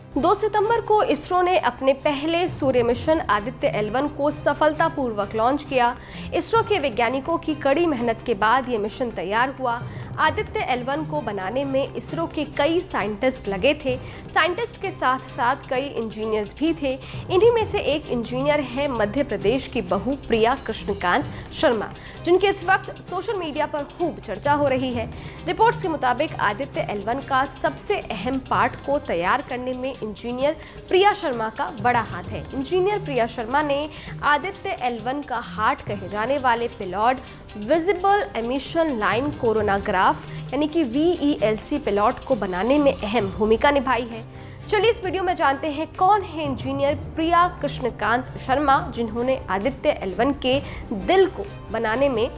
2 सितंबर को इसरो ने अपने पहले सूर्य मिशन आदित्य L1 को सफलतापूर्वक लॉन्च किया। इसरो के वैज्ञानिकों की कड़ी मेहनत के बाद ये मिशन तैयार हुआ। आदित्य L1 को बनाने में इसरो के कई साइंटिस्ट लगे थे। साइंटिस्ट के साथ साथ कई इंजीनियर्स भी थे। इन्हीं में से एक इंजीनियर है मध्य प्रदेश की बहू प्रिया कृष्णकांत शर्मा, जिनकी इस वक्त सोशल मीडिया पर खूब चर्चा हो रही है। रिपोर्ट्स के मुताबिक आदित्य L1 का सबसे अहम पार्ट को तैयार करने में इंजीनियर प्रिया शर्मा का बड़ा हाथ है। इंजीनियर प्रिया शर्मा ने आदित्य L1 का हार्ट कहे जाने वाले payload visible emission line coronagraph यानी कि VELC पेलोड को बनाने में अहम भूमिका निभाई है। चलिए इस वीडियो में जानते हैं कौन है इंजीनियर प्रिया कृष्णकांत शर्मा, जिन्होंने आदित्य L1 के दिल को बनाने में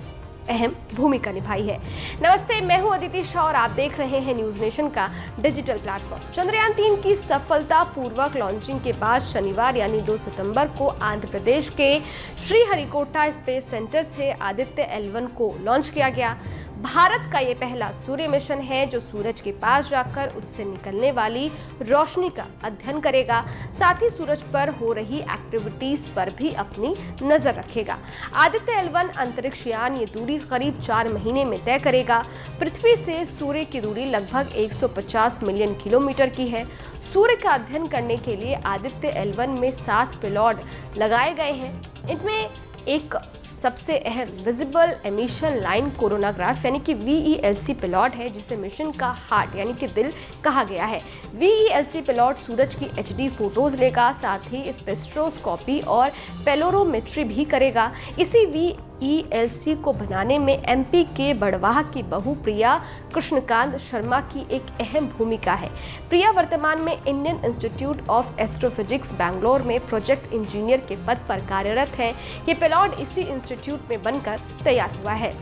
अहम भूमिका निभाई है। नमस्ते, मैं हूं अदिति शाह और आप देख रहे हैं न्यूज नेशन का डिजिटल प्लेटफॉर्म। चंद्रयान 3 की सफलतापूर्वक लॉन्चिंग के बाद शनिवार यानी 2 सितंबर को आंध्र प्रदेश के श्रीहरिकोटा स्पेस सेंटर से आदित्य L1 को लॉन्च किया गया। भारत का ये पहला सूर्य मिशन है जो सूरज के पास जाकर उससे निकलने वाली रोशनी का अध्ययन करेगा, साथ ही सूरज पर हो रही एक्टिविटीज पर भी अपनी नजर रखेगा। आदित्य L1 अंतरिक्ष यान ये दूरी करीब 4 महीने में तय करेगा। पृथ्वी से सूर्य की दूरी लगभग 150 मिलियन किलोमीटर की है। सूर्य का अध्ययन करने के लिए आदित्य L1 में 7 पेलोड लगाए गए हैं। इनमें एक सबसे अहम विजिबल एमिशन लाइन कोरोनाग्राफ यानी कि VELC पेलोड है, जिसे मिशन का हार्ट यानी कि दिल कहा गया है। VELC पेलोड सूरज की HD फोटोज लेगा, साथ ही स्पेक्ट्रोस्कोपी और पेलोरोमेट्री भी करेगा। इसी VELC को बनाने में MP के बड़वाह की बहू प्रिया कृष्णकांत शर्मा की एक अहम भूमिका है। प्रिया वर्तमान में Indian institute of astrophysics Bangalore में प्रोजेक्ट इंजीनियर के पद पर कार्यरत हैं। ये पेलोड इसी इंस्टीट्यूट में बनकर तैयार हुआ है।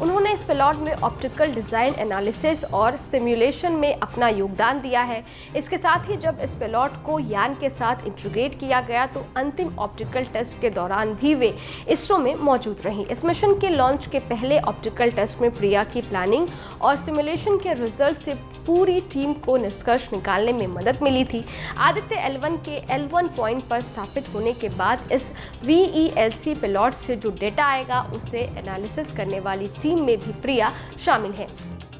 उन्होंने इस पेलोड में ऑप्टिकल डिज़ाइन एनालिसिस और सिमुलेशन में अपना योगदान दिया है। इसके साथ ही जब इस पेलोड को यान के साथ इंटीग्रेट किया गया तो अंतिम ऑप्टिकल टेस्ट के दौरान भी वे इसरो में मौजूद रहीं। इस मिशन के लॉन्च के पहले ऑप्टिकल टेस्ट में प्रिया की प्लानिंग और सिमुलेशन के रिजल्ट से पूरी टीम को निष्कर्ष निकालने में मदद मिली थी। आदित्य L1 के L1 पॉइंट पर स्थापित होने के बाद इस VELC पेलोड से जो डेटा आएगा उसे एनालिसिस करने वाली टीम में भी प्रिया शामिल है।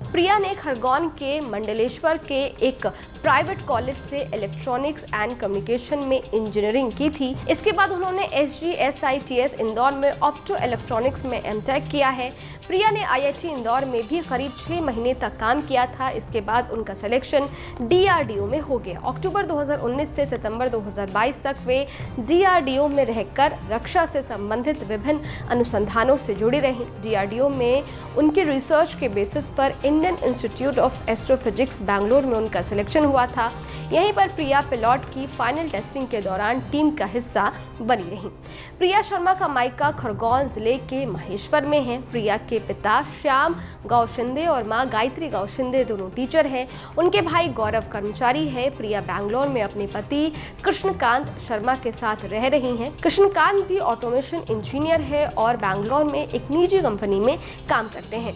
प्रिया ने खरगोन के मंडलेश्वर के एक प्राइवेट कॉलेज से इलेक्ट्रॉनिक्स एंड कम्युनिकेशन में इंजीनियरिंग की थी। इसके बाद उन्होंने SGSITS इंदौर में ऑप्टो इलेक्ट्रॉनिक्स में M.Tech किया है। प्रिया ने IIT इंदौर में भी करीब 6 महीने तक काम किया था। इसके बाद उनका सिलेक्शन DRDO में हो गया। अक्टूबर 2019 से सितंबर 2022 तक वे DRDO में रहकर रक्षा से संबंधित विभिन्न अनुसंधानों से जुड़ी रहीं। DRDO में उनकी रिसर्च के बेसिस पर Indian institute of astrophysics Bangalore में उनका सिलेक्शन हुआ था। यहीं पर प्रिया पेलोड की फाइनल टेस्टिंग के दौरान टीम का हिस्सा बनी रही। प्रिया शर्मा का मायका खरगोन जिले के महेश्वर में है। प्रिया के पिता श्याम गांव शिंदे और मां गायत्री गांव शिंदे दोनों टीचर हैं। उनके भाई गौरव कर्मचारी है। प्रिया बैंगलोर में अपने पति कृष्णकांत शर्मा के साथ रह रही हैं। कृष्णकांत भी ऑटोमेशन इंजीनियर है और बैंगलोर में एक निजी कंपनी में काम करते हैं।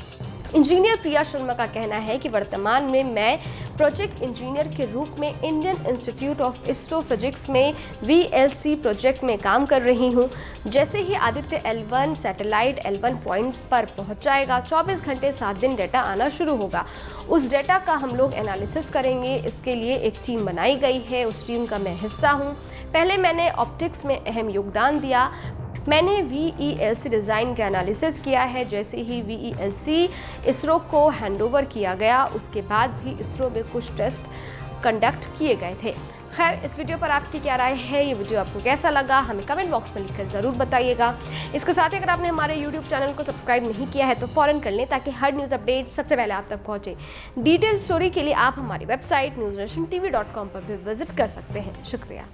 इंजीनियर प्रिया शर्मा का कहना है कि वर्तमान में मैं प्रोजेक्ट इंजीनियर के रूप में इंडियन इंस्टीट्यूट ऑफ एस्ट्रोफिजिक्स में VLC प्रोजेक्ट में काम कर रही हूं। जैसे ही Aditya L1 satellite L1 point पर पहुंच जाएगा, 24 घंटे 7 दिन डेटा आना शुरू होगा। उस डेटा का हम लोग एनालिसिस करेंगे। इसके लिए एक टीम बनाई गई है, उस टीम का मैं हिस्सा हूँ। पहले मैंने ऑप्टिक्स में अहम योगदान दिया। मैंने VELC डिज़ाइन का एनालिसिस किया है। जैसे ही VELC इसरो को हैंडओवर किया गया, उसके बाद भी इसरो में कुछ टेस्ट कंडक्ट किए गए थे। खैर, इस वीडियो पर आपकी क्या राय है? ये वीडियो आपको कैसा लगा? हमें कमेंट बॉक्स में लिखकर ज़रूर बताइएगा। इसके साथ ही अगर आपने हमारे YouTube चैनल को सब्सक्राइब नहीं किया है तो फ़ौरन कर लें, ताकि हर न्यूज़ अपडेट सबसे पहले आप तक पहुँचे। डिटेल स्टोरी के लिए आप हमारी वेबसाइट newsnationtv.com पर भी विजिट कर सकते हैं। शुक्रिया।